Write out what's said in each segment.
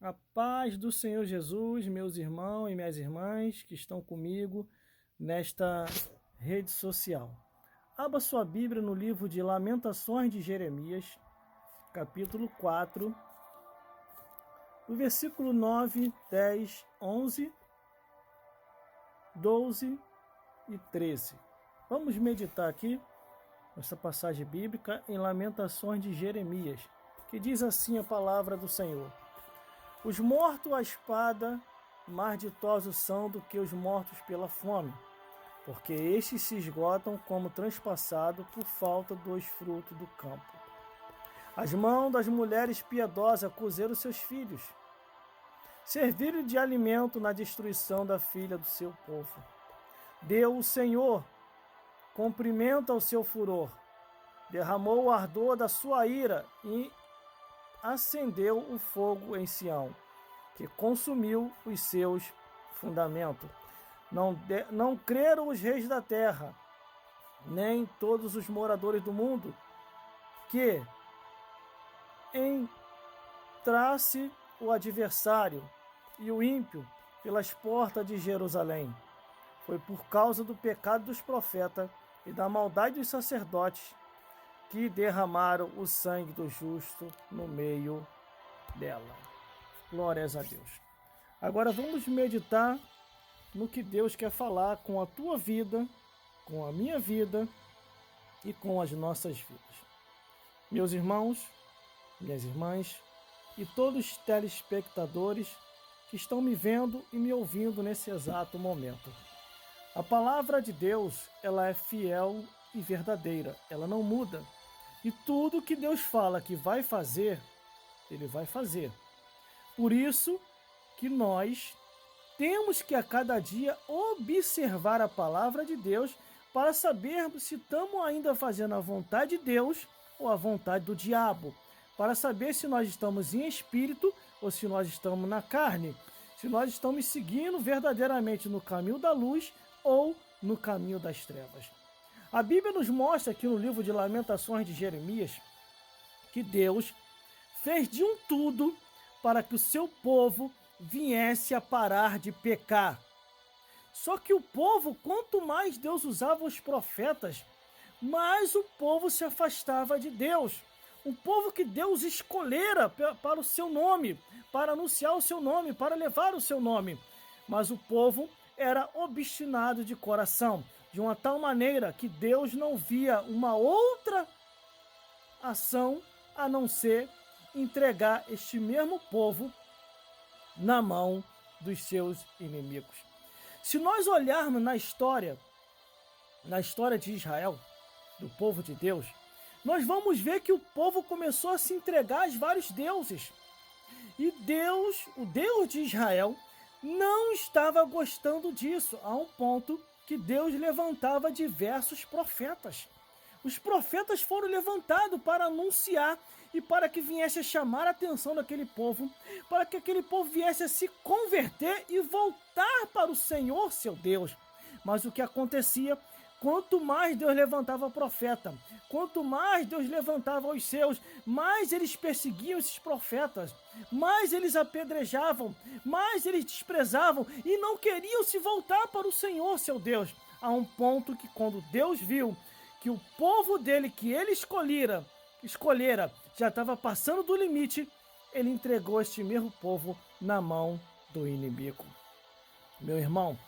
A paz do Senhor Jesus, meus irmãos e minhas irmãs que estão comigo nesta rede social. Abra sua Bíblia no livro de Lamentações de Jeremias, capítulo 4, do versículo 9, 10, 11, 12 e 13. Vamos meditar aqui nessa passagem bíblica em Lamentações de Jeremias, que diz assim a palavra do Senhor: Os mortos à espada mais ditosos são do que os mortos pela fome, porque estes se esgotam como transpassado por falta dos frutos do campo. As mãos das mulheres piedosas cozeram seus filhos, serviram de alimento na destruição da filha do seu povo. Deu o Senhor comprimento ao seu furor, derramou o ardor da sua ira e acendeu o fogo em Sião, que consumiu os seus fundamentos. Não creram os reis da terra, nem todos os moradores do mundo, que entrasse o adversário e o ímpio pelas portas de Jerusalém. Foi por causa do pecado dos profetas e da maldade dos sacerdotes que derramaram o sangue do justo no meio dela. Glórias a Deus. Agora vamos meditar no que Deus quer falar com a tua vida, com a minha vida e com as nossas vidas. Meus irmãos, minhas irmãs e todos os telespectadores que estão me vendo e me ouvindo nesse exato momento. A palavra de Deus, ela é fiel e verdadeira, ela não muda. E tudo que Deus fala que vai fazer, Ele vai fazer. Por isso que nós temos que a cada dia observar a palavra de Deus para sabermos se estamos ainda fazendo a vontade de Deus ou a vontade do diabo. Para saber se nós estamos em espírito ou se nós estamos na carne. Se nós estamos seguindo verdadeiramente no caminho da luz ou no caminho das trevas. A Bíblia nos mostra aqui no livro de Lamentações de Jeremias que Deus fez de um tudo para que o seu povo viesse a parar de pecar. Só que o povo, quanto mais Deus usava os profetas, mais o povo se afastava de Deus. O povo que Deus escolhera para o seu nome, para anunciar o seu nome, para levar o seu nome. Mas o povo era obstinado de coração, de uma tal maneira que Deus não via uma outra ação a não ser entregar este mesmo povo na mão dos seus inimigos. Se nós olharmos na história de Israel, do povo de Deus, nós vamos ver que o povo começou a se entregar a vários deuses. E Deus, o Deus de Israel, não estava gostando disso, a um ponto que Deus levantava diversos profetas. Os profetas foram levantados para anunciar e para que viesse a chamar a atenção daquele povo, para que aquele povo viesse a se converter e voltar para o Senhor, seu Deus. Mas o que acontecia? Quanto mais Deus levantava profeta, quanto mais Deus levantava os seus, mais eles perseguiam esses profetas, mais eles apedrejavam, mais eles desprezavam e não queriam se voltar para o Senhor, seu Deus. A um ponto que quando Deus viu que o povo dele, que ele escolhera, já estava passando do limite, ele entregou este mesmo povo na mão do inimigo. Meu irmão,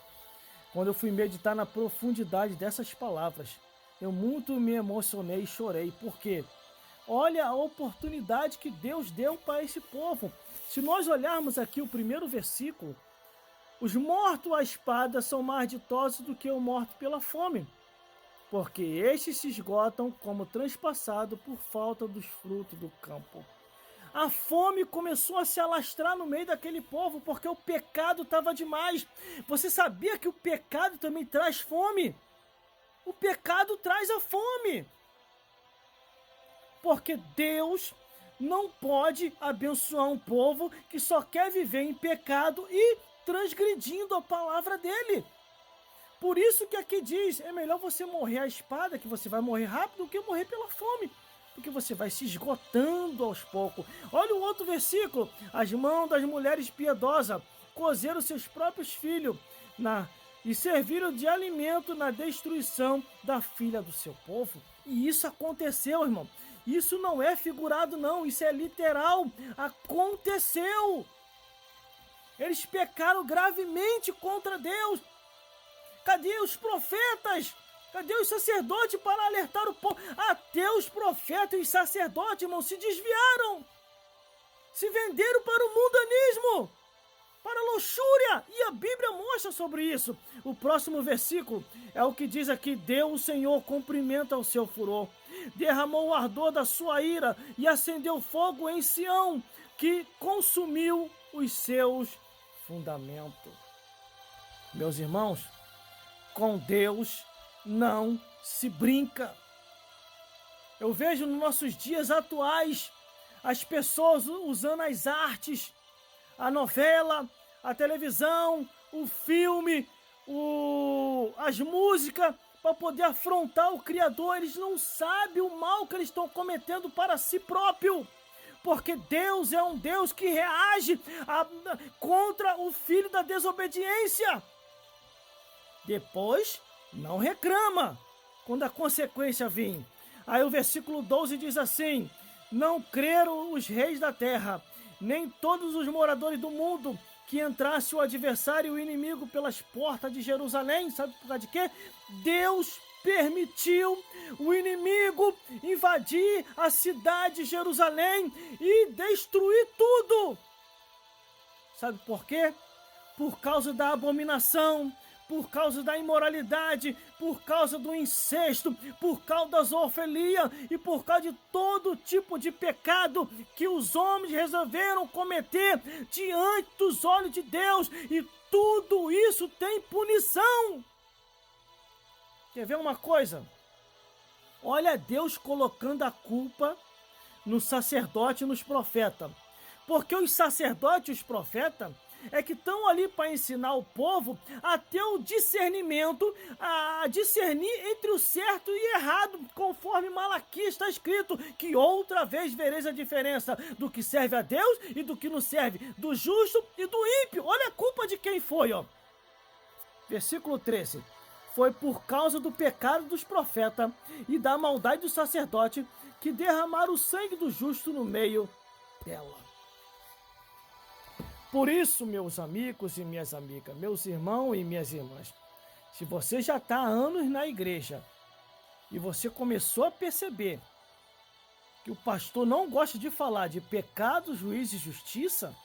quando eu fui meditar na profundidade dessas palavras, eu muito me emocionei e chorei, porque olha a oportunidade que Deus deu para esse povo. Se nós olharmos aqui o primeiro versículo, os mortos à espada são mais ditosos do que o morto pela fome, porque estes se esgotam como transpassado por falta dos frutos do campo. A fome começou a se alastrar no meio daquele povo, porque o pecado estava demais. Você sabia que o pecado também traz fome? O pecado traz a fome. Porque Deus não pode abençoar um povo que só quer viver em pecado e transgredindo a palavra dele. Por isso que aqui diz, é melhor você morrer à espada, que você vai morrer rápido, do que morrer pela fome. porque você vai se esgotando aos poucos. Olha o outro versículo: as mãos das mulheres piedosas cozeram seus próprios filhos e serviram de alimento na destruição da filha do seu povo. E isso aconteceu, irmão. Isso não é figurado, não. Isso é literal. Aconteceu. Eles pecaram gravemente contra Deus. Cadê os profetas? Cadê os sacerdotes para alertar o povo? Até os profetas e os sacerdotes, irmão, se desviaram. Se venderam para o mundanismo, para a luxúria. E a Bíblia mostra sobre isso. O próximo versículo é o que diz aqui: deu o Senhor cumprimento ao seu furor, derramou o ardor da sua ira e acendeu fogo em Sião, que consumiu os seus fundamentos. Meus irmãos, com Deus não se brinca. Eu vejo nos nossos dias atuais as pessoas usando as artes, a novela, a televisão, o filme, as músicas, para poder afrontar o Criador. Eles não sabem o mal que eles estão cometendo para si próprio, porque Deus é um Deus que reage contra o filho da desobediência. Depois, não reclama quando a consequência vir. Aí o versículo 12 diz assim: não creram os reis da terra, nem todos os moradores do mundo, que entrasse o adversário e o inimigo pelas portas de Jerusalém. Sabe por causa de quê? Deus permitiu o inimigo invadir a cidade de Jerusalém e destruir tudo. Sabe por quê? Por causa da abominação, por causa da imoralidade, por causa do incesto, por causa da zoofilia e por causa de todo tipo de pecado que os homens resolveram cometer diante dos olhos de Deus, e tudo isso tem punição. Quer ver uma coisa? Olha Deus colocando a culpa no sacerdote e nos profetas, porque os sacerdotes e os profetas é que estão ali para ensinar o povo a ter o discernimento, a discernir entre o certo e errado, conforme Malaquias está escrito, que outra vez vereis a diferença do que serve a Deus e do que não serve, do justo e do ímpio. Olha a culpa de quem foi, ó. Versículo 13. Foi por causa do pecado dos profetas e da maldade do sacerdote que derramaram o sangue do justo no meio dela. Por isso, meus amigos e minhas amigas, meus irmãos e minhas irmãs, se você já está há anos na igreja e você começou a perceber que o pastor não gosta de falar de pecado, juízo e justiça,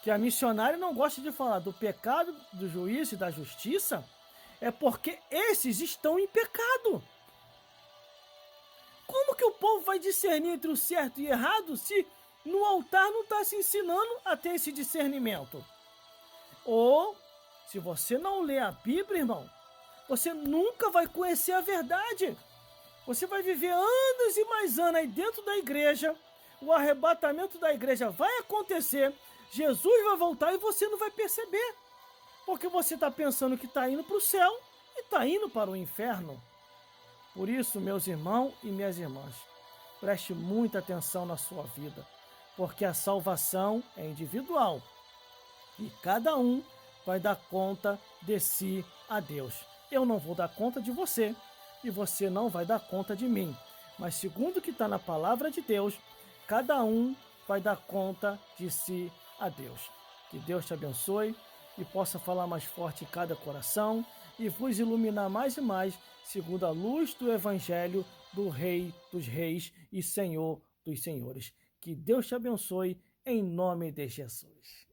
que a missionária não gosta de falar do pecado, do juízo e da justiça, é porque esses estão em pecado. Como que o povo vai discernir entre o certo e o errado se no altar não está se ensinando a ter esse discernimento? Ou, se você não lê a Bíblia, irmão, você nunca vai conhecer a verdade. Você vai viver anos e mais anos aí dentro da igreja, o arrebatamento da igreja vai acontecer, Jesus vai voltar e você não vai perceber, porque você está pensando que está indo para o céu e está indo para o inferno. Por isso, meus irmãos e minhas irmãs, preste muita atenção na sua vida, porque a salvação é individual e cada um vai dar conta de si a Deus. Eu não vou dar conta de você e você não vai dar conta de mim, mas segundo o que está na palavra de Deus, cada um vai dar conta de si a Deus. Que Deus te abençoe e possa falar mais forte em cada coração e vos iluminar mais e mais, segundo a luz do Evangelho do Rei dos Reis e Senhor dos Senhores. Que Deus te abençoe em nome de Jesus.